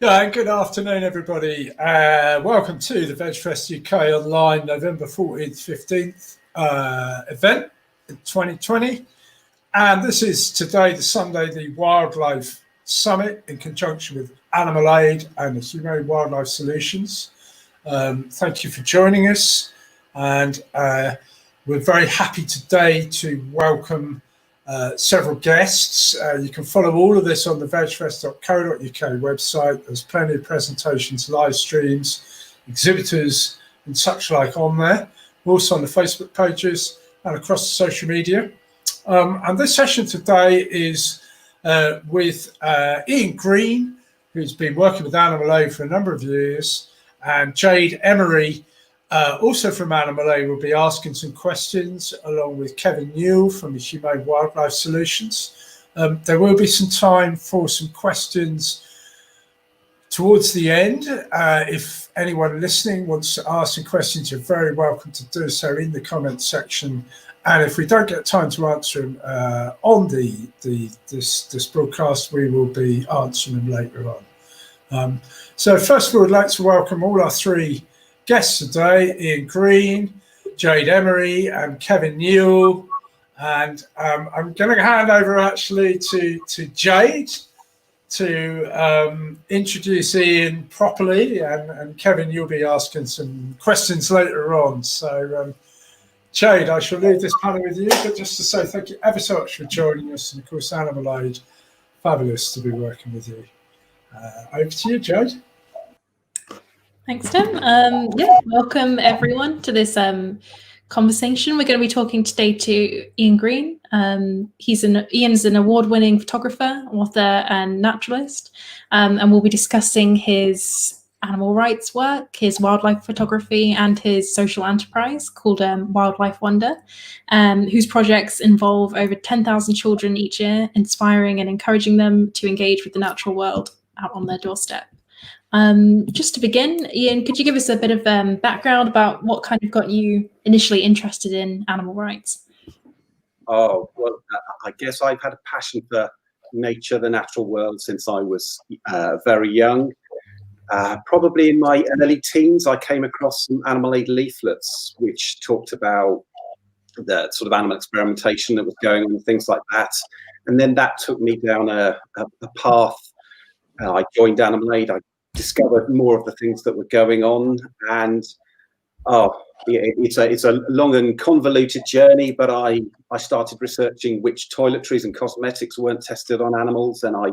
Yeah, good afternoon, everybody. Welcome to the VegFest UK online November 14th, 15th event in 2020. And this is today, the Sunday, the Wildlife Summit in conjunction with Animal Aid and the Humane Wildlife Solutions. Thank you for joining us. And we're very happy today to welcome several guests. You can follow all of this on the vegfest.co.uk website. There's plenty of presentations, live streams, exhibitors and such like on there. We're also on the Facebook pages and across the social media. And this session today is with Iain Green, who's been working with Animal Aid for a number of years, and Jade Emery, also from Animal Aid, will be asking some questions along with Kevin Newell from the Humane Wildlife Solutions. There will be some time for some questions towards the end. If anyone listening wants to ask some questions, you're very welcome to do so in the comments section. And if we don't get time to answer them on this broadcast, we will be answering them later on. So first of all, I'd like to welcome all our three guests today: Iain Green, Jade Emery and Kevin Newell. And I'm going to hand over actually to Jade to introduce Iain properly, and Kevin, you'll be asking some questions later on. So Jade, I shall leave this panel with you, but just to say thank you ever so much for joining us, and of course Animal Aid, fabulous to be working with you. Over to you, Jade. Thanks, Tim. Welcome everyone to this conversation. We're going to be talking today to Iain Green. Iain's an award-winning photographer, author, and naturalist, and we'll be discussing his animal rights work, his wildlife photography, and his social enterprise called Wildlife Wonder, whose projects involve over 10,000 children each year, inspiring and encouraging them to engage with the natural world out on their doorstep. Just to begin, Iain, could you give us a bit of background about what kind of got you initially interested in animal rights? Oh, well, I guess I've had a passion for nature, the natural world, since I was very young. Probably in my early teens, I came across some Animal Aid leaflets which talked about the sort of animal experimentation that was going on and things like that. And then that took me down a path. I joined Animal Aid. I discovered more of the things that were going on, and it's a long and convoluted journey, but I started researching which toiletries and cosmetics weren't tested on animals, and I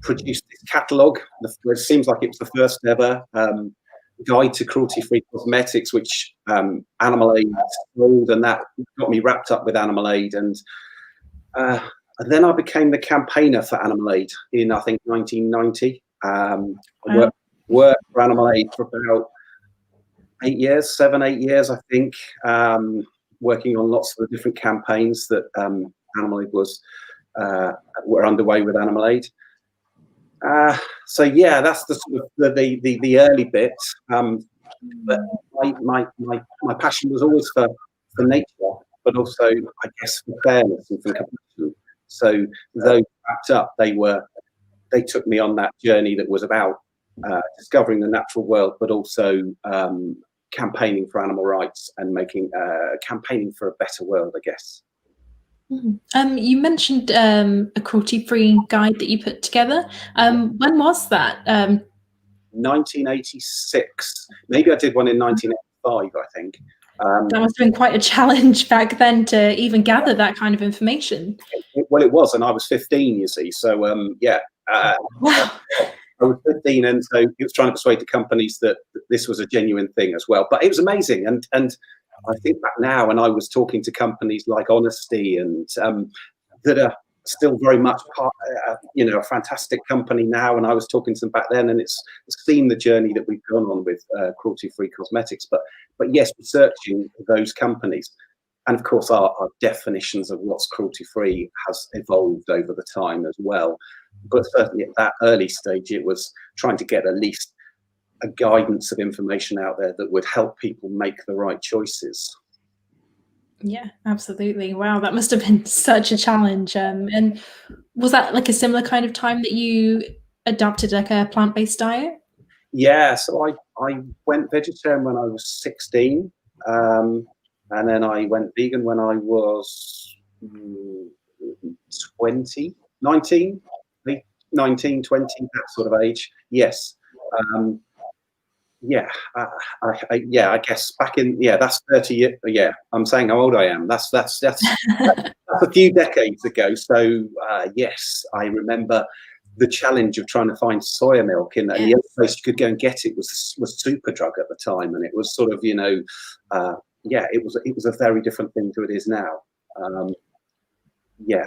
produced this catalogue. It seems like it was the first ever guide to cruelty-free cosmetics, which Animal Aid sold, and that got me wrapped up with Animal Aid. And then I became the campaigner for Animal Aid in, I think, 1990. I worked for Animal Aid for about 7, 8 years, I think, working on lots of the different campaigns that Animal Aid were underway with Animal Aid. So yeah, that's the sort of the early bits. But my passion was always for nature, but also, I guess, for fairness and for compassion. So those wrapped up, they took me on that journey that was about discovering the natural world, but also campaigning for animal rights and campaigning for a better world, I guess. You mentioned a cruelty-free guide that you put together. When was that? 1986. Maybe I did one in 1985, I think. That must have been quite a challenge back then to even gather that kind of information. Well, it was, and I was 15, you see. So, wow. I was 15, and so he was trying to persuade the companies that this was a genuine thing as well. But it was amazing, and I think back now, and I was talking to companies like Honesty, and that are still very much a fantastic company now. And I was talking to them back then, and it's seen the journey that we've gone on with cruelty-free cosmetics. But yes, researching those companies, and of course our definitions of what's cruelty-free has evolved over the time as well. But certainly at that early stage, it was trying to get at least a guidance of information out there that would help people make the right choices. Yeah, absolutely. Wow, that must have been such a challenge. And was that like a similar kind of time that you adopted like a plant-based diet? Yeah, so I went vegetarian when I was 16, and then I went vegan when I was 20, 19, 19, 20, that sort of age. Yes. Yeah, I guess back in, that's 30 years. Yeah, I'm saying how old I am. That's a few decades ago. So yes, I remember the challenge of trying to find soya milk, and the only place you could go and get it was Superdrug at the time, and it was sort of, it was a very different thing to it is now. Yeah,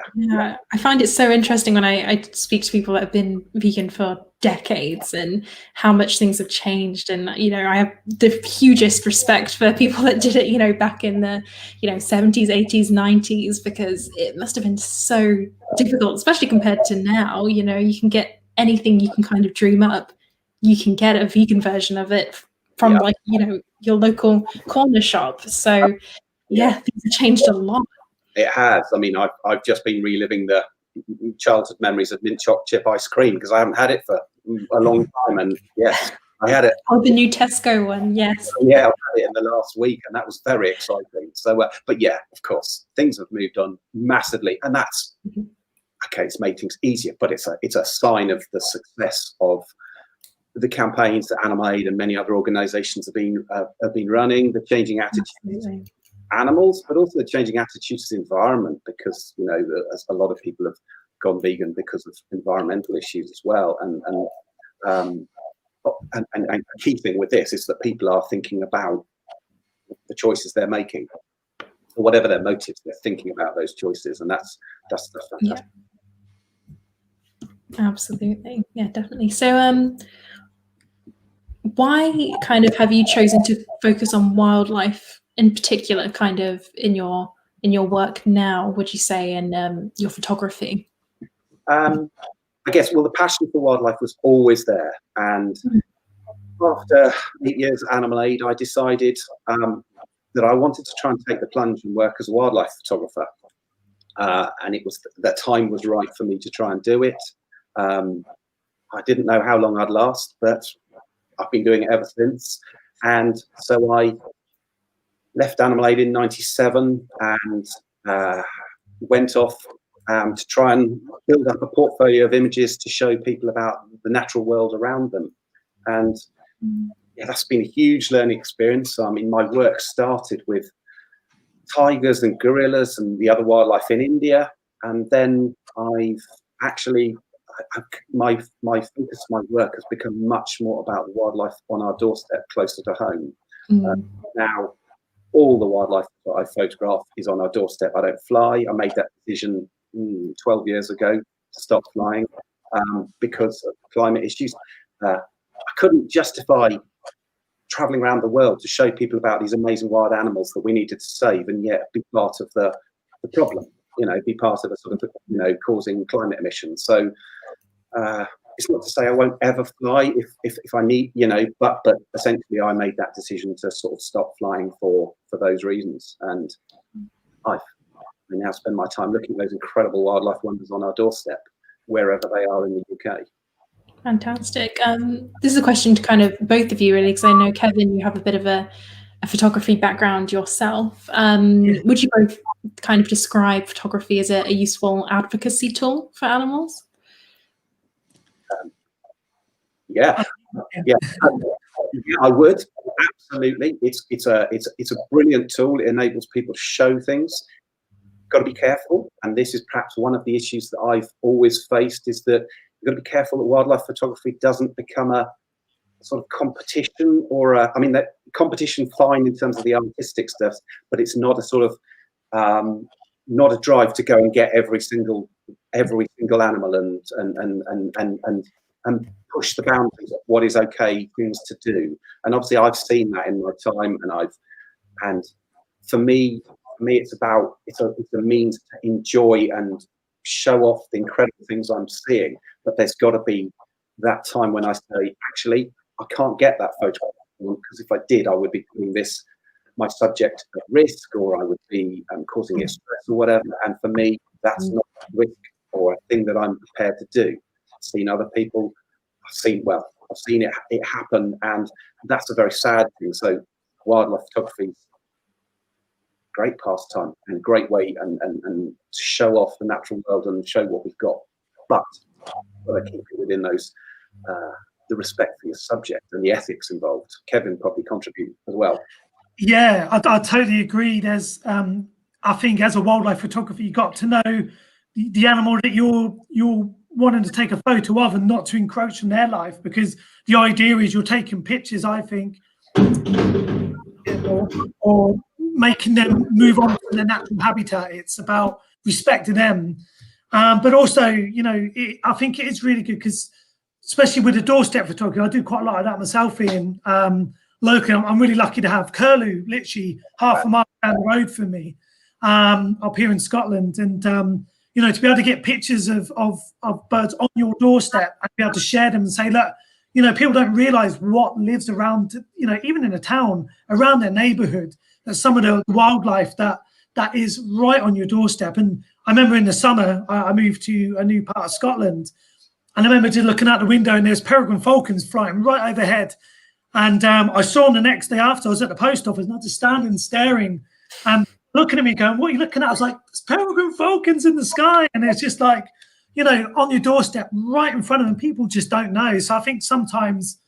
I find it so interesting when I speak to people that have been vegan for decades and how much things have changed. And I have the hugest respect for people that did it back in the 70s, 80s, 90s, because it must have been so difficult, especially compared to now. You can get anything you can kind of dream up, you can get a vegan version of it from your local corner shop. So things have changed a lot. It has. I mean, I've just been reliving the childhood memories of mint chocolate chip ice cream because I haven't had it for a long time. And yes, I had it. Oh, the new Tesco one, yes. Yeah, I had it in the last week, and that was very exciting. So, but yeah, of course, things have moved on massively, and that's okay. It's made things easier, but it's a sign of the success of the campaigns that Animal Aid and many other organisations have been running. The changing attitudes. Absolutely. Animals, but also the changing attitudes to the environment, because a lot of people have gone vegan because of environmental issues as well. And a key thing with this is that people are thinking about the choices they're making, or whatever their motives, they're thinking about those choices, and that's fantastic. Yeah. Absolutely, yeah, definitely. So, why kind of have you chosen to focus on wildlife in particular, kind of in your work now, would you say, and your photography? I guess, well, the passion for wildlife was always there, and after 8 years at Animal Aid, I decided that I wanted to try and take the plunge and work as a wildlife photographer, and it was that time was right for me to try and do it. I didn't know how long I'd last, but I've been doing it ever since, and so I left Animal Aid in '97 and went off to try and build up a portfolio of images to show people about the natural world around them. And that's been a huge learning experience. So, I mean, my work started with tigers and gorillas and the other wildlife in India, and then I've actually my focus, my work has become much more about the wildlife on our doorstep, closer to home. Now, all the wildlife that I photograph is on our doorstep. I don't fly. I made that decision 12 years ago to stop flying because of climate issues. I couldn't justify traveling around the world to show people about these amazing wild animals that we needed to save, and yet be part of the problem, be part of a sort of, causing climate emissions. So it's not to say I won't ever fly if I need, but essentially I made that decision to sort of stop flying for those reasons. And I now spend my time looking at those incredible wildlife wonders on our doorstep, wherever they are in the UK. Fantastic. This is a question to kind of both of you, really, because I know, Kevin, you have a bit of a photography background yourself. Would you both kind of describe photography as a useful advocacy tool for animals? Yeah, I would, absolutely. It's a brilliant tool. It enables people to show things. Got to be careful, and this is perhaps one of the issues that I've always faced, is that you've got to be careful that wildlife photography doesn't become a sort of competition, or that competition fine in terms of the artistic stuff, but it's not a sort of not a drive to go and get every single animal and push the boundaries of what is okay things to do. And obviously I've seen that in my time, and for me it's a means to enjoy and show off the incredible things I'm seeing. But there's got to be that time when I say, actually, I can't get that photograph, because if I did, I would be putting my subject at risk, or I would be causing it stress or whatever. And for me, that's not a risk or a thing that I'm prepared to do. I've seen other people I've seen it happen, and that's a very sad thing. So wildlife photography, great pastime and great way and to show off the natural world and show what we've got, but we've got to keep it within those the respect for your subject and the ethics involved. Kevin probably contribute as well. Yeah, I totally agree. There's I think as a wildlife photographer, you got to know the animal that you're wanting to take a photo of and not to encroach on their life, because the idea is you're taking pictures, I think, or making them move on to their natural habitat. It's about respecting them. But also, you know, I think it is really good because, especially with the doorstep photography, I do quite a lot of that myself, Iain. Locally, I'm really lucky to have Curlew literally half a mile down the road from me, up here in Scotland. And, you know, to be able to get pictures of birds on your doorstep and be able to share them and say, look, you know, people don't realize what lives around, you know, even in a town, around their neighborhood, that some of the wildlife that is right on your doorstep. And I remember in the summer, I moved to a new part of Scotland, and I remember just looking out the window and there's peregrine falcons flying right overhead. And I saw them the next day after. I was at the post office and I was just standing staring and looking at me going, what are you looking at? I was like, there's peregrine falcons in the sky. And it's just like, you know, on your doorstep, right in front of them, people just don't know. So I think sometimes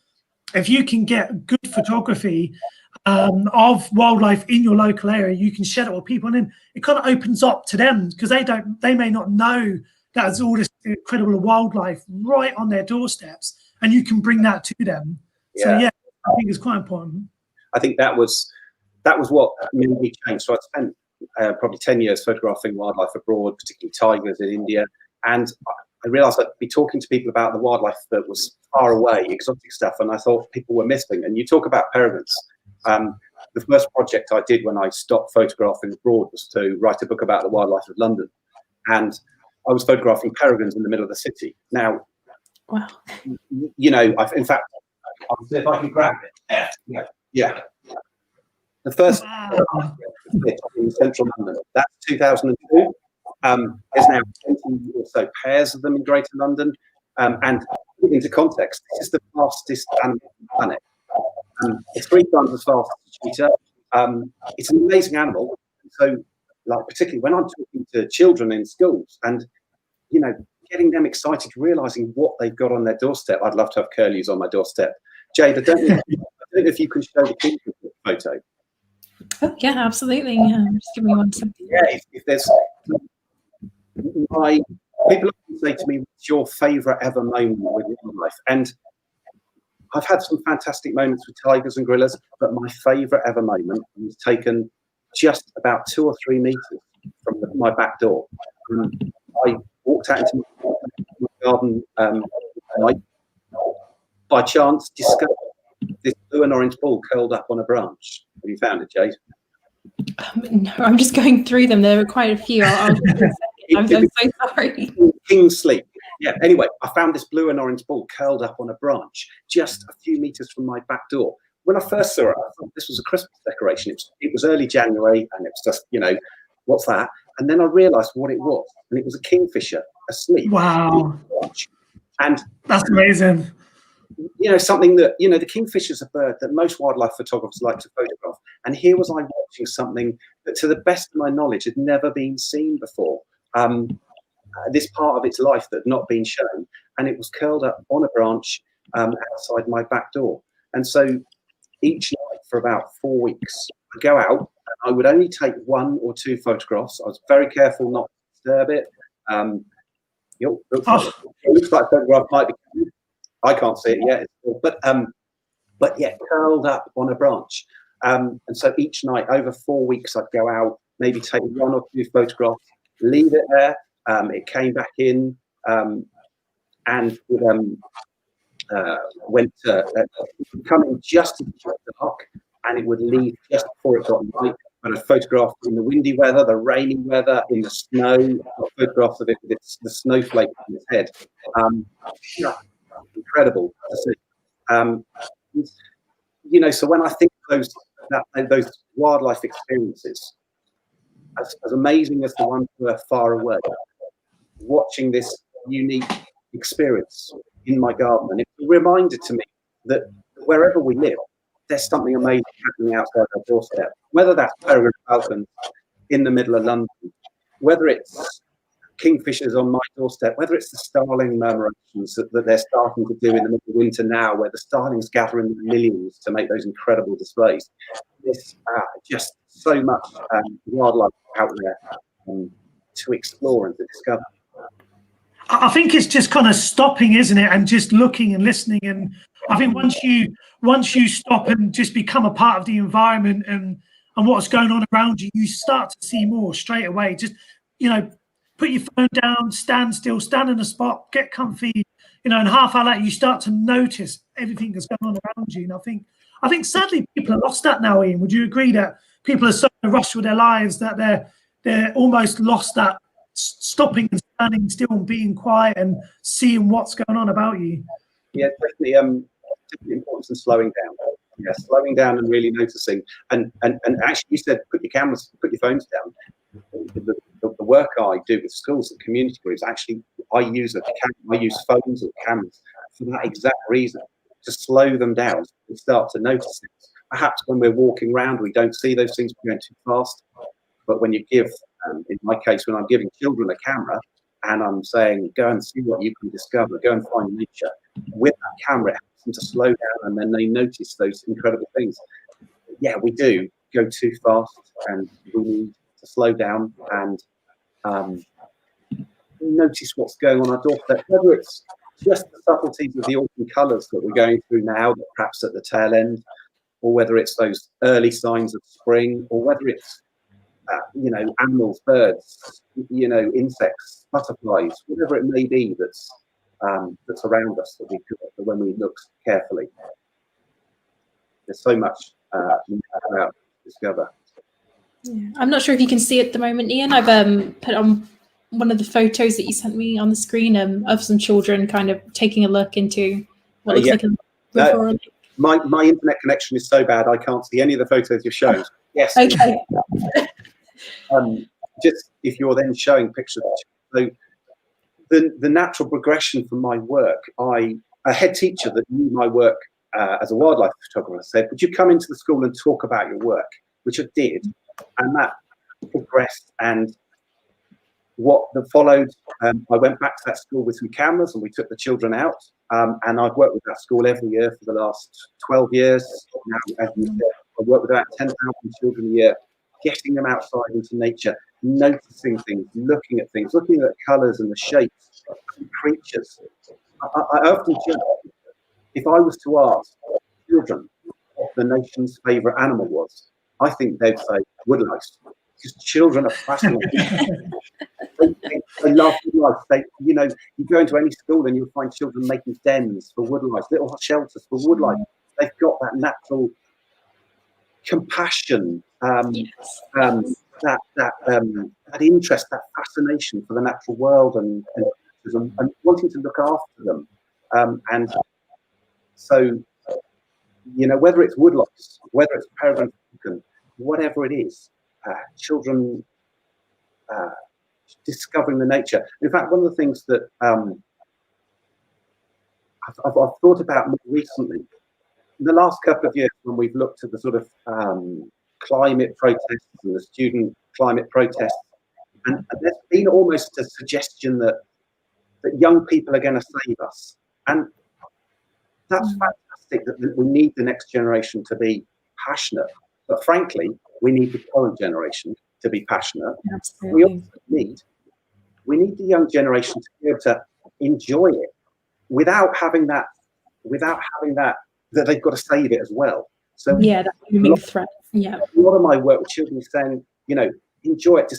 if you can get good photography of wildlife in your local area, you can share it with people, and then it kind of opens up to them, because they may not know that there's all this incredible wildlife right on their doorsteps, and you can bring that to them. Yeah. So yeah, I think it's quite important. I think that was what made me change. So I spent probably 10 years photographing wildlife abroad, particularly tigers in India, and I realized I'd be talking to people about the wildlife that was far away, exotic stuff, and I thought people were missing. And you talk about peregrines. The first project I did when I stopped photographing abroad was to write a book about the wildlife of London, and I was photographing peregrines in the middle of the city. Now, wow. You know, in fact, I'll see if I can grab it. Yeah. The first in central London, that's 2002. There's now 20 or so pairs of them in Greater London. And into context, this is the fastest animal on the planet. It's 3 times as fast as a cheetah. It's an amazing animal. So, like, particularly when I'm talking to children in schools and, you know, getting them excited, realizing what they've got on their doorstep. I'd love to have curlews on my doorstep. Jade, I don't know if you can show the kingfisher photo. Oh, yeah, absolutely. Yeah, just give me 1 second. Yeah, if there's people often say to me, what's your favorite ever moment with wildlife? And I've had some fantastic moments with tigers and gorillas, but my favorite ever moment was taken just about 2 or 3 meters from my back door. I walked out into my garden and I, by chance, discovered this blue and orange ball curled up on a branch. Have you found it, Jade? No, I'm just going through them. There are quite a few. I'm so sorry. King sleep. Yeah, anyway, I found this blue and orange ball curled up on a branch just a few meters from my back door. When I first saw it, I thought this was a Christmas decoration. It was early January, and it was just, you know, what's that? And then I realized what it was, and it was a kingfisher asleep. Wow. And that's amazing. You know, something that, you know, the kingfisher is a bird that most wildlife photographers like to photograph. And here was I watching something that, to the best of my knowledge, had never been seen before. This part of its life that had not been shown, and it was curled up on a branch outside my back door. And so each night for about 4 weeks, I'd go out and I would only take 1 or 2 photographs. I was very careful not to disturb it. It looks like a photograph might be. I can't see it yet, but yeah, curled up on a branch. And so each night over 4 weeks, I'd go out, maybe take 1 or 2 photographs, leave it there. It came back in and went coming just as dark, and it would leave just before it got light. But I photographed in the windy weather, the rainy weather, in the snow. I photographs of it with the snowflake on its head. Yeah, incredible to see. You know, so when I think of those wildlife experiences, as amazing as the ones who are far away, watching this unique experience, in my garden, and it's a reminder to me that wherever we live, there's something amazing happening outside our doorstep. Whether that's peregrine falcons in the middle of London, whether it's kingfishers on my doorstep, whether it's the starling murmurations that they're starting to do in the middle of winter now, where the starlings gather in millions to make those incredible displays. There's just so much wildlife out there to explore and to discover. I think it's just kind of stopping, isn't it, and just looking and listening. And I think once you stop and just become a part of the environment and what's going on around you, you start to see more straight away. Just, put your phone down, stand still, stand in a spot, get comfy, and half hour later you start to notice everything that's going on around you. And I think sadly people have lost that now, Iain. Would you agree that people are so rushed with their lives that they're almost lost that stopping and standing still and being quiet and seeing what's going on about you? Yeah, definitely the importance of slowing down. Yeah, slowing down and really noticing. And actually, you said put your phones down. The work I do with schools and community groups, actually, I use phones or cameras for that exact reason, to slow them down and start to notice things. Perhaps when we're walking around, we don't see those things going too fast. But when you give, in my case, when I'm giving children a camera and I'm saying, go and see what you can discover, go and find nature, with that camera, it helps them to slow down, and then they notice those incredible things. Yeah, we do go too fast, and we need to slow down and notice what's going on our doorstep, whether it's just the subtleties of the autumn colours that we're going through now, but perhaps at the tail end, or whether it's those early signs of spring, or whether it's animals, birds, insects, butterflies, whatever it may be that's around us that when we look carefully. There's so much to discover. Yeah. I'm not sure if you can see at the moment, Iain. I've put on one of the photos that you sent me on the screen of some children kind of taking a look into what looks like a river. My internet connection is so bad I can't see any of the photos you're showing. Yes. Okay. Just if you're then showing pictures. So the natural progression from my work, a head teacher that knew my work as a wildlife photographer said, would you come into the school and talk about your work? Which I did, and that progressed. And what followed, I went back to that school with some cameras and we took the children out. And I've worked with that school every year for the last 12 years. Now, as you said, I work with about 10,000 children a year, getting them outside into nature, noticing things, looking at things, looking at colours and the shapes and creatures. I often joke, if I was to ask children what the nation's favourite animal was, I think they'd say woodlice, because children are fascinated. They love woodlice. You go into any school and you'll find children making dens for woodlice, little shelters for woodlice. They've got that natural compassion, that interest, that fascination for the natural world and wanting to look after them. And so, whether it's woodlice, whether it's peregrine falcon, whatever it is, children discovering the nature. In fact, one of the things that I've thought about more recently, in the last couple of years, when we've looked at the sort of climate protests and the student climate protests, and there's been almost a suggestion that young people are going to save us. And that's fantastic, that we need the next generation to be passionate. But frankly, we need the current generation to be passionate. Absolutely. We also need the young generation to be able to enjoy it without having that they've got to save it as well. So that looming threat. Yeah. A lot of my work with children is saying, enjoy it,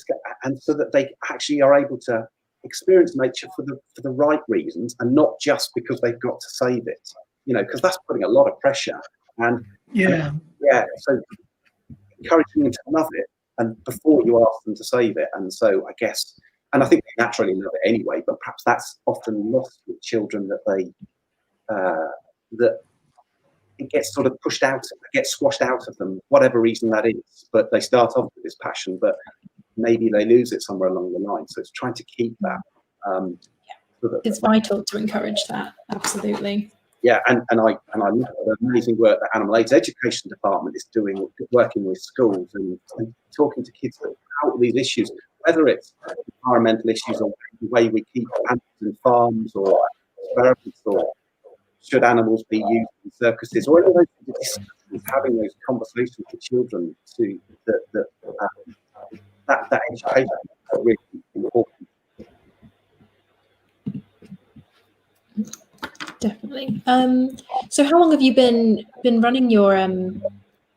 and so that they actually are able to experience nature for the right reasons, and not just because they've got to save it. Because that's putting a lot of pressure. And so encouraging them to love it, and before you ask them to save it. And so I guess, and I think they naturally love it anyway, but perhaps that's often lost with children, that that it gets sort of pushed out, gets squashed out of them, whatever reason that is. But they start off with this passion, but maybe they lose it somewhere along the line. So it's trying to keep that it's vital to encourage that. Absolutely. Yeah, and I look at the amazing work that Animal Aid's education department is doing, working with schools and talking to kids about these issues, whether it's environmental issues or the way we keep animals in farms or experiments, or should animals be used in circuses, or any of those discussions, having those conversations with children to that education is really important. Definitely. So how long have you been running your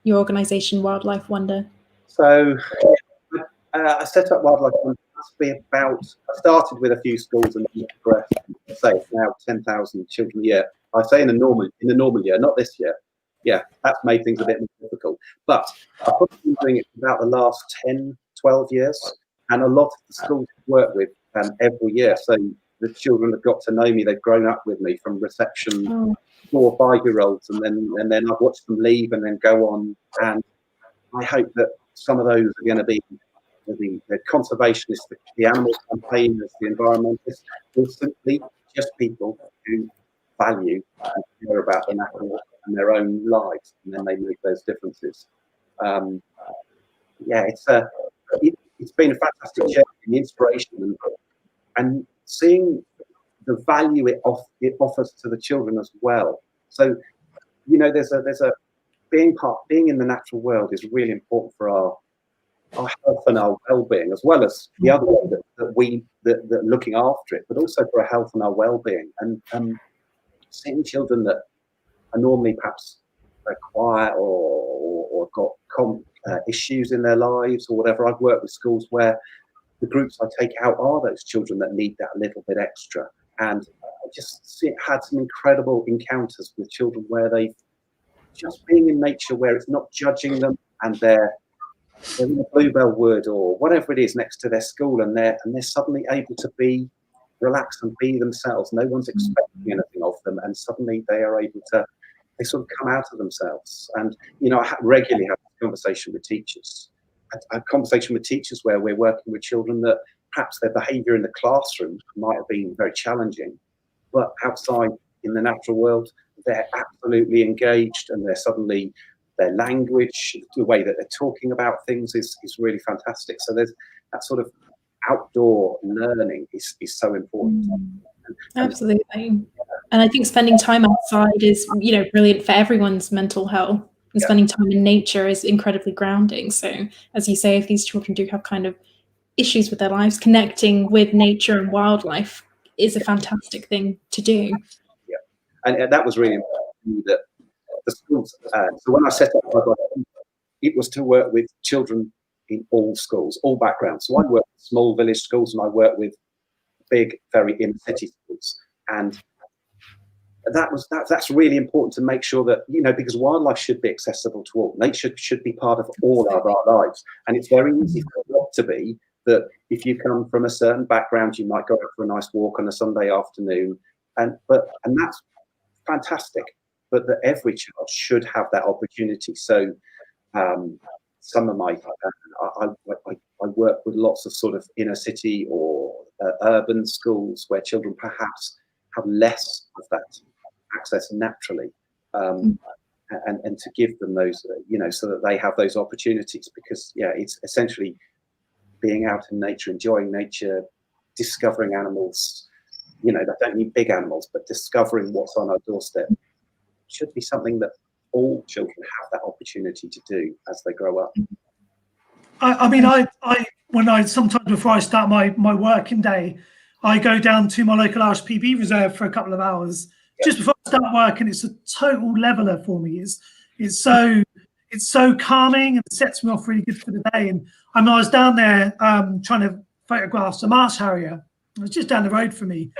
organization, Wildlife Wonder? So I set up Wildlife Wonder. Must be about. I started with a few schools and progressed. Say it's now 10,000 children a year. I say in a normal year, not this year. Yeah, that's made things a bit more difficult. But I've probably been doing it for about the last 10, 12 years, and a lot of the schools I work with every year. So the children have got to know me. They've grown up with me from reception, 4 or 5-year-olds, and then I've watched them leave and then go on. And I hope that some of those are going to be the conservationists, the animal campaigners, the environmentalists, or simply just people who value and care about the natural and their own lives, and then they make those differences. Yeah, it's been a fantastic journey, and inspiration, and seeing the value it offers to the children as well. So, you know, there's a being in the natural world is really important for our health and our well-being, as well as the other way that looking after it, but also for our health and our well-being. And seeing children that are normally perhaps very quiet or got issues in their lives or whatever. I've worked with schools where the groups I take out are those children that need that little bit extra. And I just had some incredible encounters with children where they've just being in nature, where it's not judging them, and they're in the bluebell wood or whatever it is next to their school, and they're suddenly able to be relaxed and be themselves. No one's expecting anything of them, and suddenly they are able to, they sort of come out of themselves. And you know, I regularly have a conversation with teachers, a conversation with teachers where we're working with children that perhaps their behaviour in the classroom might have been very challenging, but outside in the natural world, they're absolutely engaged, and they're suddenly, their language, the way that they're talking about things is really fantastic. So there's that sort of outdoor learning is so important. Absolutely. And I think spending time outside is, you know, brilliant for everyone's mental health. And spending time in nature is incredibly grounding. So as you say, if these children do have kind of issues with their lives, connecting with nature and wildlife is a fantastic thing to do. Yeah, and that was really important that the schools. So when I set up Wildlife, it was to work with children in all schools, all backgrounds. So I work with small village schools, and I work with big, very inner city schools, and that's really important to make sure that, you know, because wildlife should be accessible to all. Nature should be part of all of our lives, and it's very easy for it not to be. That if you come from a certain background, you might go out for a nice walk on a Sunday afternoon, and that's fantastic. But that every child should have that opportunity. So some of my I work with lots of sort of inner city or urban schools where children perhaps have less of that access naturally, and to give them those, you know, so that they have those opportunities, because it's essentially being out in nature, enjoying nature, discovering animals. You know, they don't need big animals, but discovering what's on our doorstep should be something that all children have that opportunity to do as they grow up. I mean, when I sometimes before I start my working day, I go down to my local RSPB reserve for a couple of hours just before I start work, and it's a total leveler for me. It's so calming and sets me off really good for the day. And I was down there trying to photograph a marsh harrier. It was just down the road from me.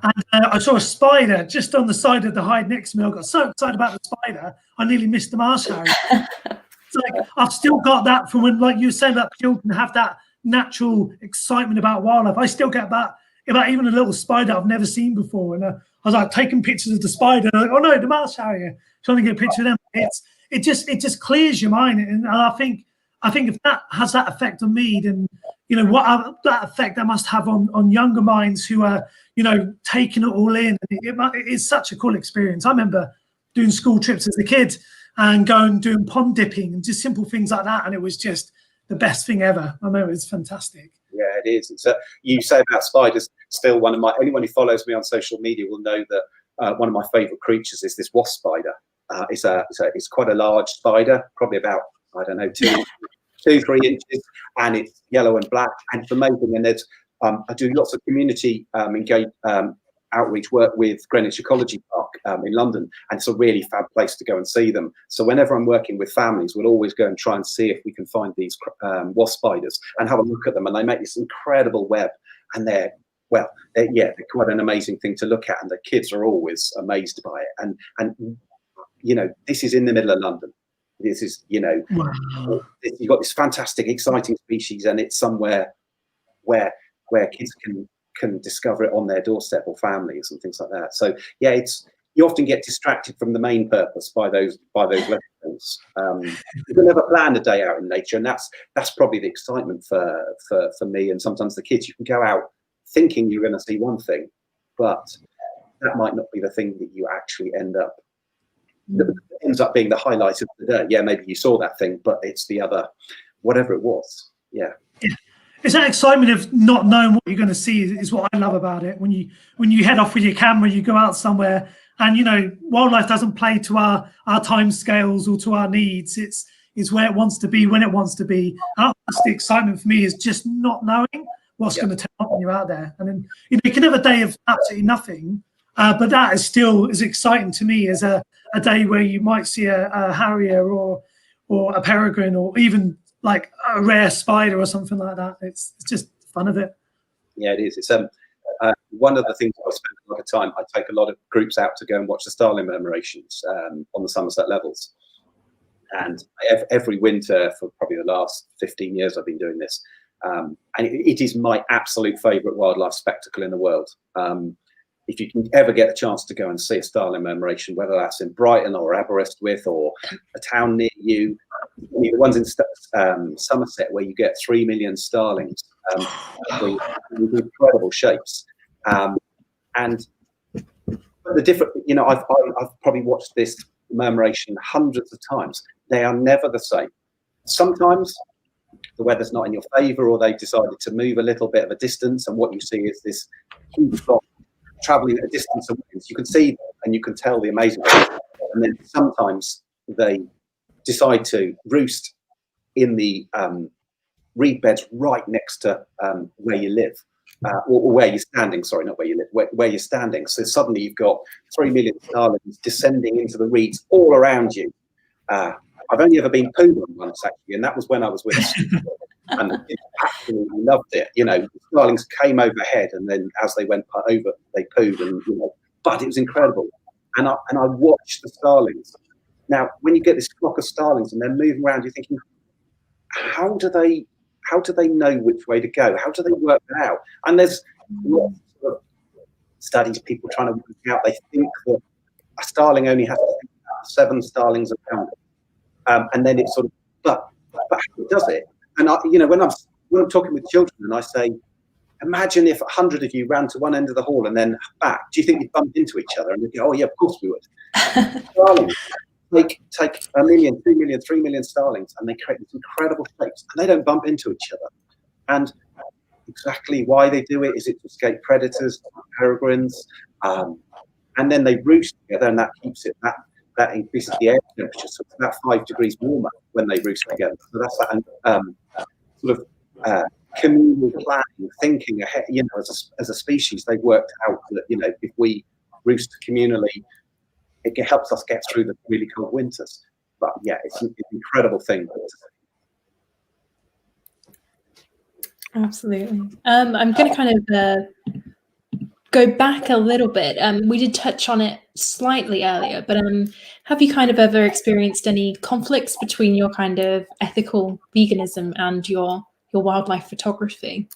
And I saw a spider just on the side of the hide next to me. I got so excited about the spider, I nearly missed the marsh harrier. It's like, I've still got that from when, like you were saying, that children have that natural excitement about wildlife. I still get that about even a little spider I've never seen before. And I was like taking pictures of the spider. Like, oh no, the marsh harrier. Trying to get a picture of them. It just clears your mind. And I think if that has that effect on me, then you know, that effect that must have on younger minds who are, you know, taking it all in. It's such a cool experience. I remember doing school trips as a kid and going doing pond dipping and just simple things like that, and it was just the best thing ever. I know, it's fantastic. Yeah, it is. It's you say about spiders. Still, anyone who follows me on social media will know that one of my favourite creatures is this wasp spider. It's quite a large spider, probably about, I don't know, 2-3 inches, and it's yellow and black, and it's amazing. And there's I do lots of community outreach work with Greenwich Ecology Park in London, and it's a really fab place to go and see them. So whenever I'm working with families, we'll always go and try and see if we can find these wasp spiders and have a look at them. And they make this incredible web, and they're quite an amazing thing to look at, and the kids are always amazed by it. And you know, this is in the middle of London. This is, you know, wow. You've got this fantastic, exciting species, and it's somewhere where kids can discover it on their doorstep, or families and things like that. So yeah, you often get distracted from the main purpose by those little things. You can never plan a day out in nature, and that's probably the excitement for me and sometimes the kids. You can go out thinking you're going to see one thing, but that might not be the thing that you actually end up. That ends up being the highlight of the day. Yeah, maybe you saw that thing, but it's the other, whatever it was. Yeah. It's that excitement of not knowing what you're going to see is what I love about it. When you head off with your camera, you go out somewhere, and you know, wildlife doesn't play to our time scales or to our needs. It's where it wants to be, when it wants to be. And that's the excitement for me, is just not knowing what's going to turn up when you're out there. And then, you know, you can have a day of absolutely nothing, but that is still as exciting to me as a day where you might see a harrier or a peregrine, or even like a rare spider or something like that. It's just fun of it. Yeah, it is. It's one of the things I spend a lot of time. I take a lot of groups out to go and watch the starling murmurations on the Somerset levels, and every winter for probably the last 15 years I've been doing this, and it is my absolute favourite wildlife spectacle in the world. If you can ever get a chance to go and see a starling murmuration, whether that's in Brighton or Aberystwyth or a town near you, the ones in Somerset where you get 3 million starlings, with incredible shapes, and the different. You know, I've probably watched this murmuration hundreds of times. They are never the same. Sometimes the weather's not in your favour, or they've decided to move a little bit of a distance, and what you see is this huge flock travelling at a distance away. You can see them and you can tell the amazing things. And then sometimes they decide to roost in the reed beds right next to where you live, or where you're standing. Sorry, not where you live, where you're standing. So suddenly you've got 3 million starlings descending into the reeds all around you. I've only ever been pooed on once, actually, and that was when I was with and the kids absolutely loved it. You know, the starlings came overhead, and then as they went over, they pooed, and you know, but it was incredible. And I watched the starlings. Now, when you get this flock of starlings and they're moving around, you're thinking, how do they know which way to go? How do they work that out? And there's lots of studies, people trying to work out. They think that a starling only has to think about 7 starlings around it, and then it's sort of, but how does it? And you know, when I'm talking with children and I say, imagine if 100 of you ran to one end of the hall and then back, do you think you'd bump into each other? And they'd go, oh yeah, of course we would. Starlings take 1 million, 2 million, 3 million starlings, and they create these incredible shapes, and they don't bump into each other. And exactly why they do it is it to escape predators, peregrines, and then they roost together, and that keeps it that increases the air temperature, so it's about 5 degrees warmer when they roost together. So that's that sort of communal planning, thinking ahead. You know, as a species, they've worked out that, you know, if we roost communally, it helps us get through the really cold winters. But yeah, it's an incredible thing. Absolutely. I'm going to kind of go back a little bit. We did touch on it slightly earlier, but have you kind of ever experienced any conflicts between your kind of ethical veganism and your wildlife photography?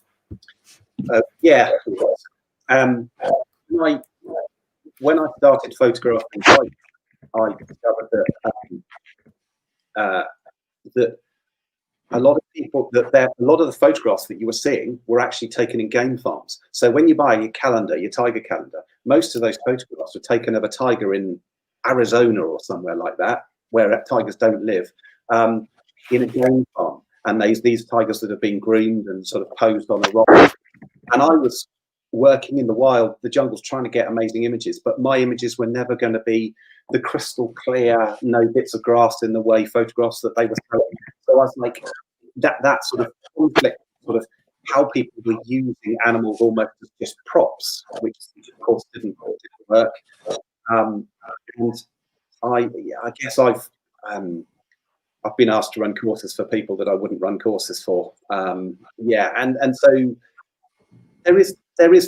Yeah. When I started photographing life, I discovered that a lot of people a lot of the photographs that you were seeing were actually taken in game farms. So when you buy your calendar, your tiger calendar, most of those photographs were taken of a tiger in Arizona or somewhere like that, where tigers don't live, in a game farm. And these tigers that have been groomed and sort of posed on a rock. And I was working in the wild, the jungles, trying to get amazing images, but my images were never going to be the crystal clear, no bits of grass in the way photographs that they were showing. So I was like, that sort of conflict, sort of how people were using animals almost as just props, which of course didn't work. And I guess I've been asked to run courses for people that I wouldn't run courses for. And so there is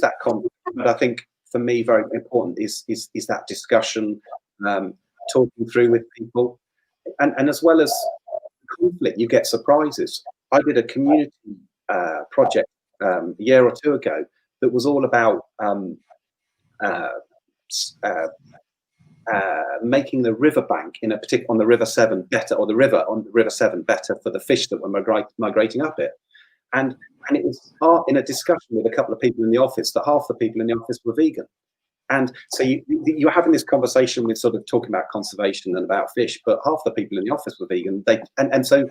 that conflict, but I think for me very important is that discussion, talking through with people, and as well as conflict, you get surprises. I did a community project a year or two ago that was all about making the riverbank on the River Severn better, or the river on the River Severn better for the fish that were migrating up it. And it was in a discussion with a couple of people in the office that half the people in the office were vegan. And so you're having this conversation with sort of talking about conservation and about fish, but half the people in the office were vegan. And so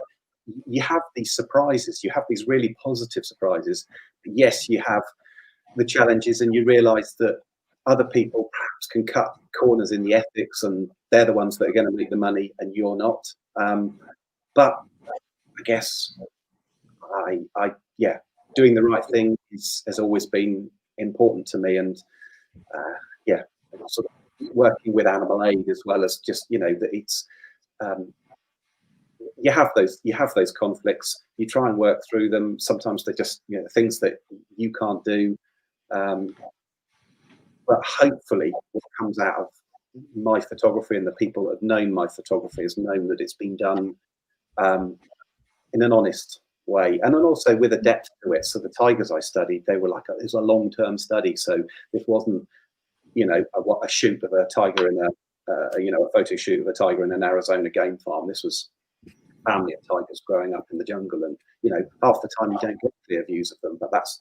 you have these surprises, you have these really positive surprises. Yes, you have the challenges, and you realize that other people perhaps can cut corners in the ethics, and they're the ones that are going to make the money and you're not. But I guess doing the right thing has always been important to me, and sort of working with animal aid as well as just, that it's you have those conflicts, you try and work through them. Sometimes they're just things that you can't do, but hopefully what comes out of my photography and the people that have known my photography has known that it's been done in an honest way, and then also with a depth to it. So the tigers I studied, they were it was a long-term study, so this wasn't a shoot of a tiger in a photo shoot of a tiger in an Arizona game farm. This was a family of tigers growing up in the jungle, and half the time you don't get clear views of them, but that's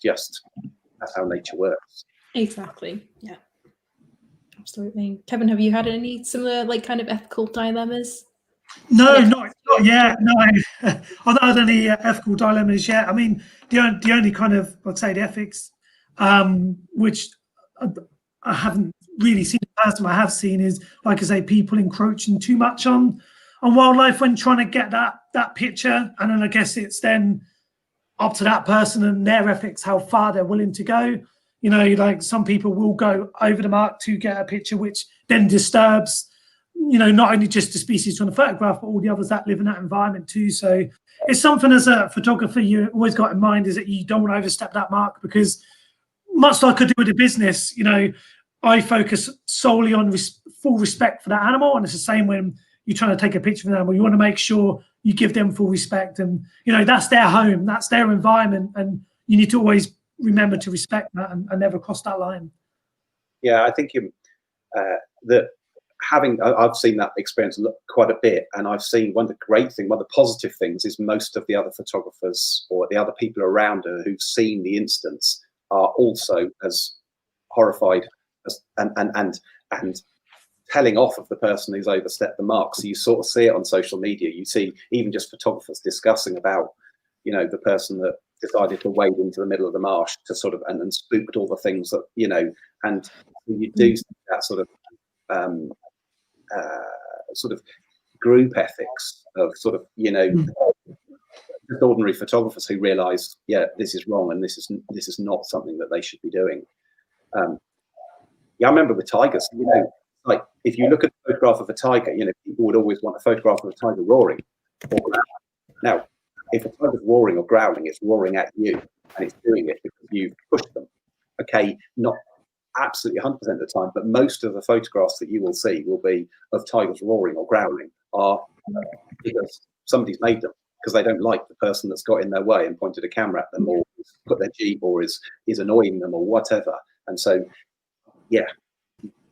how nature works. Exactly. Yeah, absolutely. Kevin, have you had any similar kind of ethical dilemmas? No, not yet. No, I've not had any ethical dilemmas yet. I mean, the only kind of, I'd say, the ethics, which I haven't really seen in person, I have seen is, like I say, people encroaching too much on wildlife when trying to get that picture, and then I guess it's then up to that person and their ethics how far they're willing to go. Like some people will go over the mark to get a picture, which then disturbs not only just the species trying to photograph, but all the others that live in that environment too. So it's something as a photographer you always got in mind, is that you don't want to overstep that mark, because much like I do with the business, I focus solely on full respect for that animal. And it's the same when you're trying to take a picture of an animal. You want to make sure you give them full respect, and that's their home, that's their environment, and you need to always remember to respect that and never cross that line. Yeah, I think that I've seen that experience quite a bit, and I've seen one of the positive things is most of the other photographers or the other people around her who've seen the instance are also as horrified and telling off of the person who's overstepped the mark. So you sort of see it on social media. You see even just photographers discussing about the person that decided to wade into the middle of the marsh to sort of and spooked all the things that and you do see that sort of group ethics of sort of just ordinary photographers who realise this is wrong and this is not something that they should be doing. I remember with tigers, like if you look at a photograph of a tiger, people would always want a photograph of a tiger roaring or growling. Now, if a tiger's roaring or growling, it's roaring at you, and it's doing it because you've pushed them. Okay, not absolutely 100% of the time, but most of the photographs that you will see will be of tigers roaring or growling are because somebody's made them, because they don't like the person that's got in their way and pointed a camera at them, or put their jeep, or is annoying them, or whatever. And so,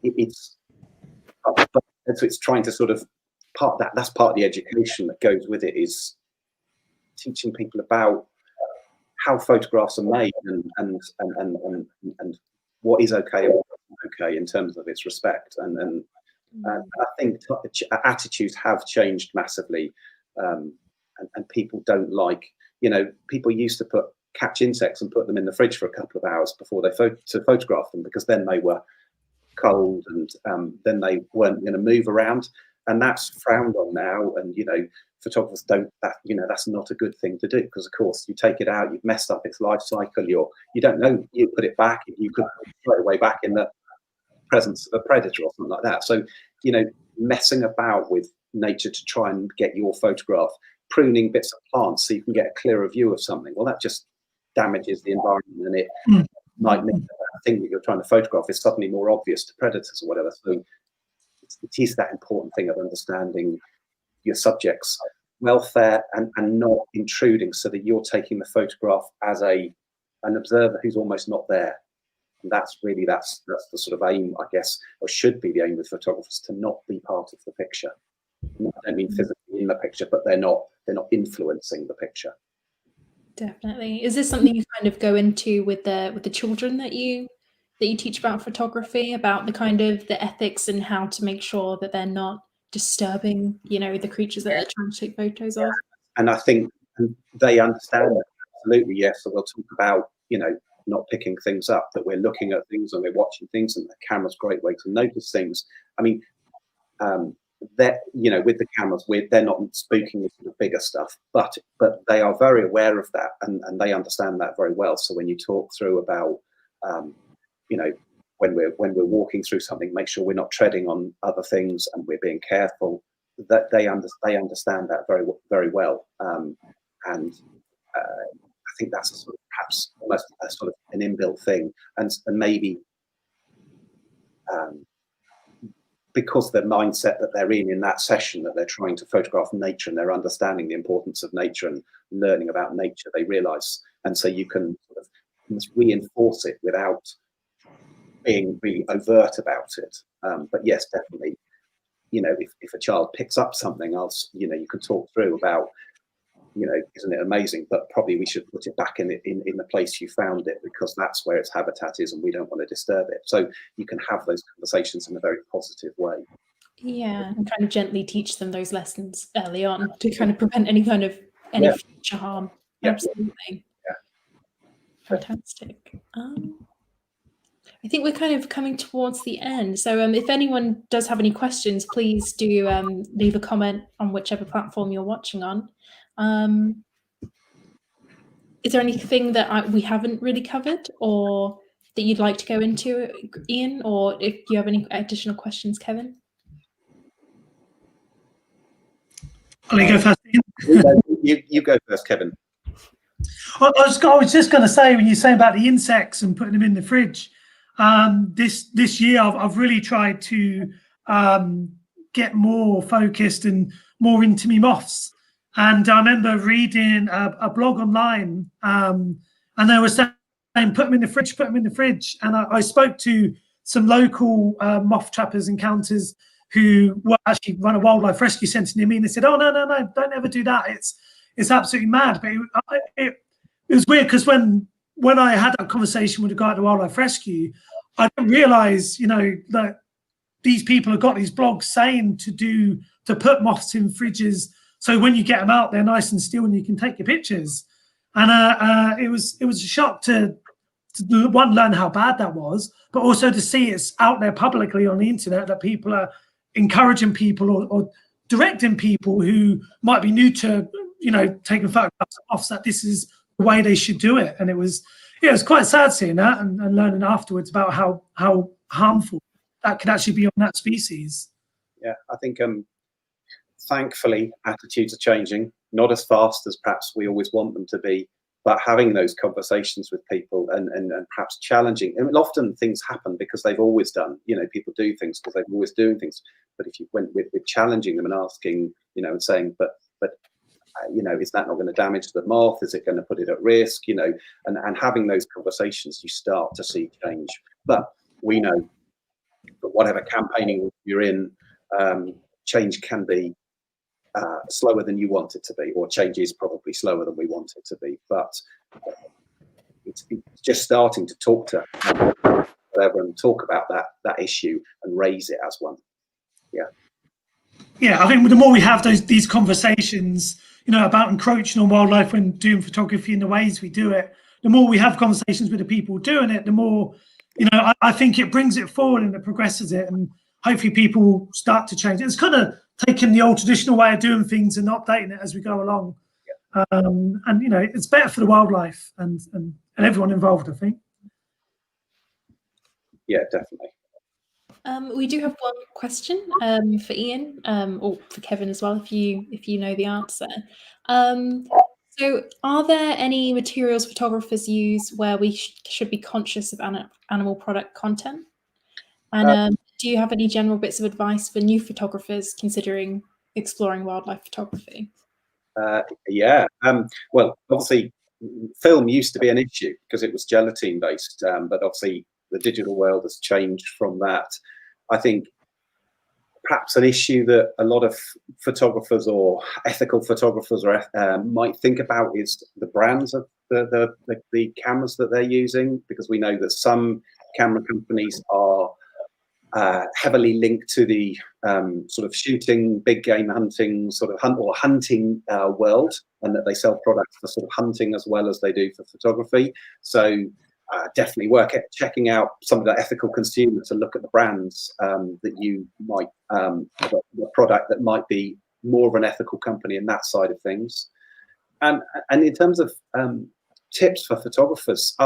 it's trying to sort of that's part of the education that goes with it, is teaching people about how photographs are made and what is okay and what isn't okay in terms of its respect. And I think attitudes have changed massively, and people don't like, people used to catch insects and put them in the fridge for a couple of hours before they photograph them, because then they were cold and then they weren't going to move around, and that's frowned on now. And photographers don't, that's not a good thing to do, because of course you take it out, you've messed up its life cycle, you don't know, you put it back, you could throw it away back in the presence of a predator or something like that. So messing about with nature to try and get your photograph, pruning bits of plants so you can get a clearer view of something, well, that just damages the environment, and it might mean that thing that you're trying to photograph is suddenly more obvious to predators or whatever. So it is that important thing of understanding your subject's welfare and not intruding, so that you're taking the photograph as an observer who's almost not there. And that's the sort of aim, I guess, or should be the aim with photographers, to not be part of the picture. I don't mean physically in the picture, but they're not influencing the picture. Definitely. Is this something you kind of go into with the children that you teach about photography, about the kind of the ethics and how to make sure that they're not disturbing, the creatures that they're trying to take photos of? And I think they understand that, absolutely, yes. So we'll talk about, not picking things up, that we're looking at things and we're watching things, and the camera's a great way to notice things. I mean, that with the cameras, they're not spooking with the bigger stuff, but they are very aware of that, and they understand that very well. So when you talk through about when we're walking through something, make sure we're not treading on other things and we're being careful, that they understand that very, very well. And I think that's a sort of, perhaps almost a sort of an inbuilt thing, and maybe because the mindset that they're in that session, that they're trying to photograph nature and they're understanding the importance of nature and learning about nature, they realize, and so you can sort of almost reinforce it without being really overt about it. But yes, definitely, if a child picks up something else, you can talk through about, isn't it amazing, but probably we should put it back in the place you found it, because that's where its habitat is and we don't want to disturb it. So you can have those conversations in a very positive way. Yeah, and kind of gently teach them those lessons early on to kind of prevent any future harm. Yeah. Absolutely. Yeah. Fantastic. I think we're kind of coming towards the end. So if anyone does have any questions, please do leave a comment on whichever platform you're watching on. Is there anything that we haven't really covered, or that you'd like to go into, Iain, or if you have any additional questions, Kevin? I'll go first. You go first, Kevin. I was just going to say, when you're saying about the insects and putting them in the fridge, this year I've really tried to get more focused and more into me moths. And I remember reading a blog online, and they were saying, put them in the fridge, put them in the fridge. And I spoke to some local moth trappers and counters who actually run a wildlife rescue centre near me, and they said, "Oh, no, don't ever do that. It's absolutely mad." But it was weird, because when I had that conversation with a guy at the wildlife rescue, I didn't realise, that these people have got these blogs saying to put moths in fridges, so when you get them out, they're nice and still, and you can take your pictures. And it was a shock to one, learn how bad that was, but also to see it's out there publicly on the internet, that people are encouraging people or directing people who might be new to, taking photographs of moths, that this is the way they should do it. And it was quite sad seeing that and learning afterwards about how harmful that could actually be on that species. Yeah, I think thankfully attitudes are changing, not as fast as perhaps we always want them to be, but having those conversations with people and perhaps challenging. I mean, often things happen because they've always done. People do things because they're always doing things. But if you went with challenging them and asking, and saying, but is that not going to damage the moth? Is it going to put it at risk? And having those conversations, you start to see change. But we know that whatever campaigning you're in, change can be slower than you want it to be, or change is probably slower than we want it to be. But it's just starting to talk to whatever and talk about that issue and raise it as one. Yeah, I think the more we have these conversations, about encroaching on wildlife when doing photography in the ways we do it, the more we have conversations with the people doing it, the more, I think it brings it forward and it progresses it, and hopefully people will start to change. It's kind of taking the old traditional way of doing things and updating it as we go along. And it's better for the wildlife and everyone involved, I think. Yeah, definitely. We do have one question for Iain, or for Kevin as well, if you know the answer. So, are there any materials photographers use where we should be conscious of animal product content? And do you have any general bits of advice for new photographers considering exploring wildlife photography? Well, obviously, film used to be an issue because it was gelatine based, but obviously the digital world has changed from that. I think perhaps an issue that a lot of photographers or ethical photographers might think about is the brands of the cameras that they're using, because we know that some camera companies are heavily linked to the sort of shooting, big game hunting, sort of hunting world, and that they sell products for sort of hunting as well as they do for photography. So definitely work at checking out some of the ethical consumers to look at the brands that you might, the product that might be more of an ethical company in that side of things. And in terms of tips for photographers,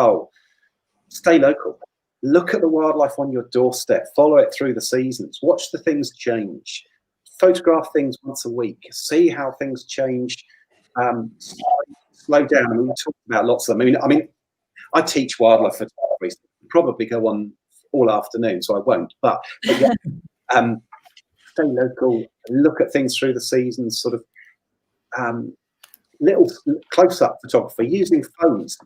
stay local. Look at the wildlife on your doorstep, follow it through the seasons, watch the things change, photograph things once a week, see how things change, slow down. I mean, we talked about lots of them. I mean, I teach wildlife photography, so probably go on all afternoon, so I won't. But yeah, stay local, look at things through the seasons, sort of little close-up photography using phones,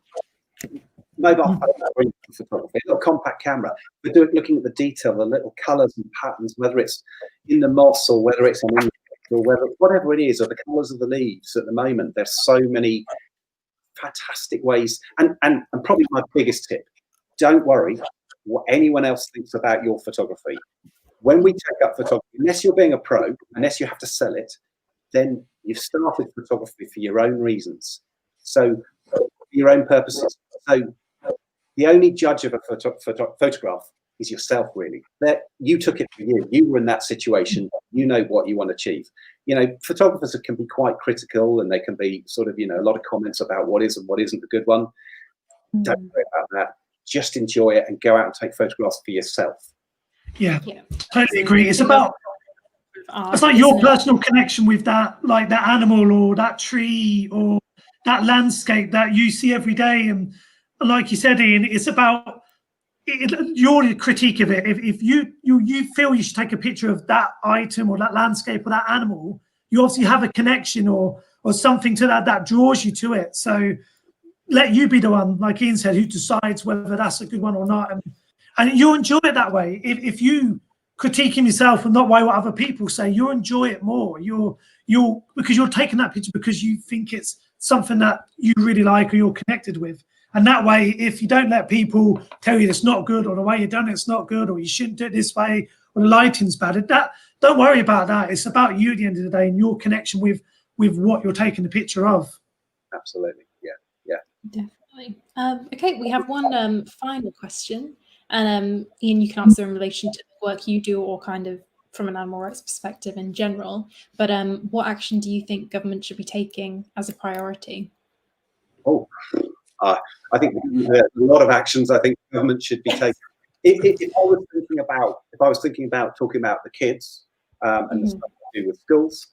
mobile phone photography, a little compact camera. We're looking at the detail, the little colours and patterns, whether it's in the moss or whether it's on or whatever it is, or the colours of the leaves. At the moment, there's so many fantastic ways, and probably my biggest tip: don't worry what anyone else thinks about your photography. When we take up photography, unless you're being a pro, unless you have to sell it, then you've started photography for your own reasons, so for your own purposes. So the only judge of a photograph is yourself, really. That you took it for you. You were in that situation. You know what you want to achieve. Photographers can be quite critical, and they can be sort of, a lot of comments about what is and what isn't a good one. Don't worry about that. Just enjoy it and go out and take photographs for yourself. Yeah. Totally agree. It's about, it's like your personal connection with that, like that animal or that tree or that landscape that you see every day. And like you said, Iain, it's about your critique of it. If you feel you should take a picture of that item or that landscape or that animal, you obviously have a connection or something to that draws you to it. So let you be the one, like Iain said, who decides whether that's a good one or not, and you'll enjoy it that way. If you critiquing yourself and not what other people say, you'll enjoy it more. You'll because you're taking that picture because you think it's something that you really like or you're connected with. And that way, if you don't let people tell you it's not good, or the way you've done it's not good, or you shouldn't do it this way, or the lighting's bad, don't worry about that. It's about you at the end of the day and your connection with what you're taking the picture of. Absolutely, yeah. Definitely. Okay, we have one final question, and Iain, you can answer in relation to the work you do, or kind of from an animal rights perspective in general. But what action do you think government should be taking as a priority? I think there's a lot of actions I think government should be taking. If I was thinking about talking about the kids and the stuff to do with schools,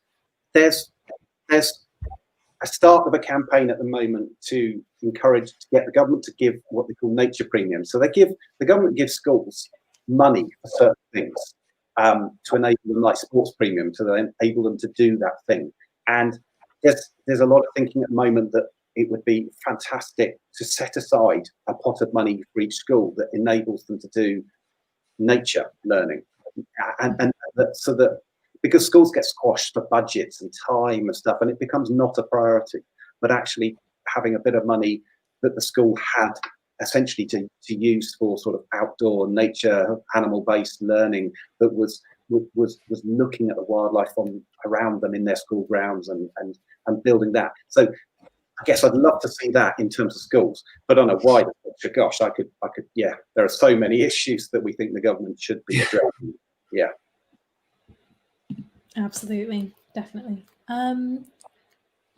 there's a start of a campaign at the moment to encourage, to get the government to give what they call nature premiums. So the government gives schools money for certain things to enable them, like sports premium, to enable them to do that thing. And there's a lot of thinking at the moment that it would be fantastic to set aside a pot of money for each school that enables them to do nature learning, and so that, because schools get squashed for budgets and time and stuff, and it becomes not a priority. But actually having a bit of money that the school had essentially to use for sort of outdoor nature, animal-based learning that was looking at the wildlife around them in their school grounds and building that. So I guess I'd love to see that in terms of schools, but on a wider picture, gosh, I could, yeah, there are so many issues that we think the government should be addressing. Yeah. Absolutely, definitely.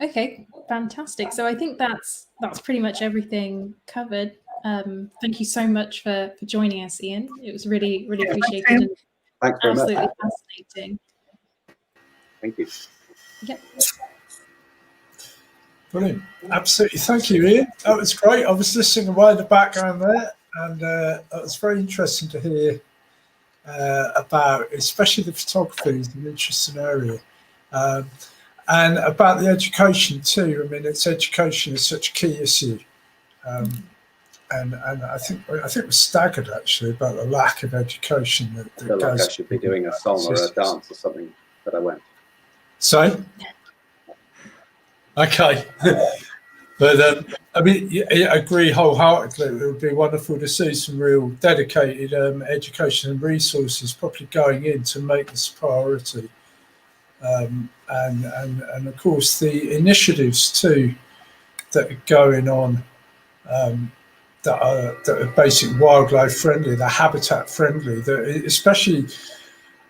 Okay, fantastic. So I think that's pretty much everything covered. Thank you so much for joining us, Iain. It was really appreciated. And thanks very much. Absolutely fascinating. Thank you. Yep. Brilliant. Absolutely. Thank you, Iain. That was great. I was listening away in the background there, and it was very interesting to hear about, especially the photography is an interesting area, and about the education too. I mean, education is such a key issue, and I think we're staggered actually about the lack of education. I feel like I should be doing a song or a dance or something, but I won't. So. Okay, but I mean, I agree wholeheartedly. It would be wonderful to see some real dedicated education and resources probably going in to make this a priority, and of course the initiatives too that are going on that are basic wildlife friendly, they're habitat friendly. That especially,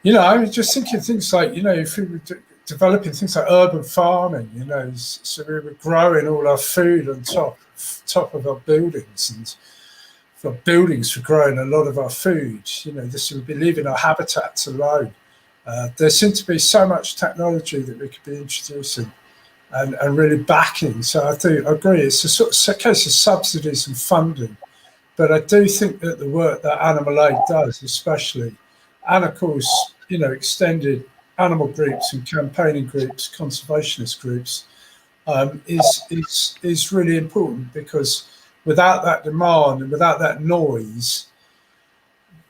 I was just thinking things like if we were developing things like urban farming, so we were growing all our food on top of our buildings, and for buildings for growing a lot of our food. This would be leaving our habitats alone. There seems to be so much technology that we could be introducing and really backing. So I do agree. It's a sort of case of subsidies and funding, but I do think that the work that Animal Aid does, especially, and of course, extended animal groups and campaigning groups, conservationist groups, is really important, because without that demand and without that noise,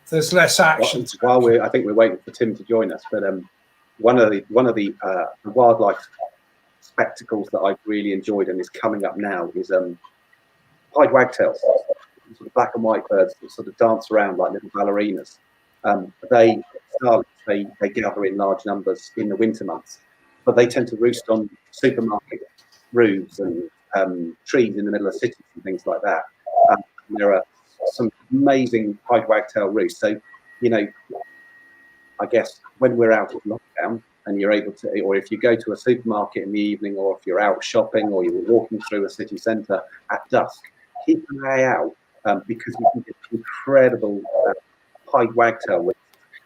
there's less action. I think we're waiting for Tim to join us, but one of the wildlife spectacles that I've really enjoyed and is coming up now is pied wagtails, sort of black and white birds that sort of dance around like little ballerinas. They gather in large numbers in the winter months, but they tend to roost on supermarket roofs and trees in the middle of cities and things like that. There are some amazing pied wagtail roosts. So, I guess when we're out of lockdown and you're able to, or if you go to a supermarket in the evening, or if you're out shopping, or you're walking through a city centre at dusk, keep an eye out because you can get incredible pied wagtail roosts.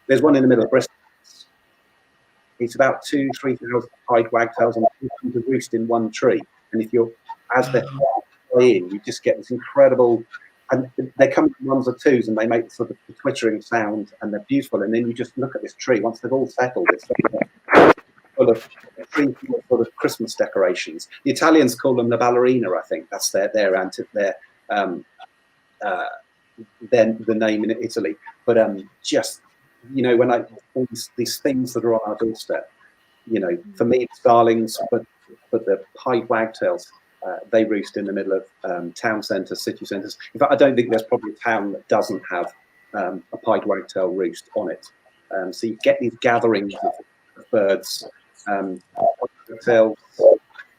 There's one in the middle of Bristol. It's about 2,000-3,000 pied wagtails, and they come to roost in one tree. And as they're in, you just get this incredible, and they come in ones or twos, and they make sort of the twittering sound, and they're beautiful. And then you just look at this tree. Once they've all settled, it's full of full of Christmas decorations. The Italians call them the ballerina. I think that's their the name in Italy. But just when all these things that are on our doorstep, for me it's starlings, but the pied wagtails, they roost in the middle of town centres, city centres. In fact, I don't think there's probably a town that doesn't have a pied wagtail roost on it. So you get these gatherings of birds. Wagtails,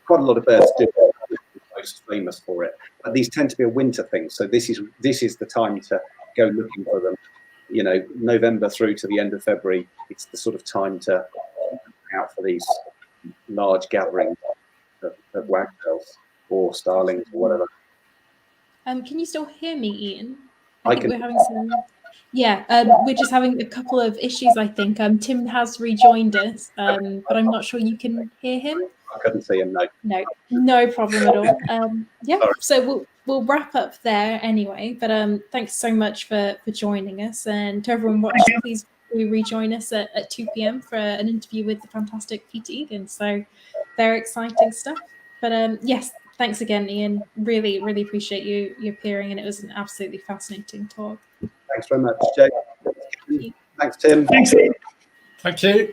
quite a lot of birds do. Most famous for it, but these tend to be a winter thing. So this is the time to go looking for them. November through to the end of February, it's the sort of time to look out for these large gatherings of wagtails or starlings or whatever. Can you still hear me, Iain? I think can. we're having some. Yeah, we're just having a couple of issues, I think. Tim has rejoined us, but I'm not sure you can hear him. I couldn't see him, no. No problem at all. Yeah, so we'll wrap up there anyway. But thanks so much for joining us, and to everyone watching, please rejoin us at 2 p.m. for an interview with the fantastic Peter Egan. So very exciting stuff. But yes, thanks again, Iain. Really appreciate you appearing, and it was an absolutely fascinating talk. Thanks very much, Jade. Thanks, Tim. Thanks, Iain. Thank you.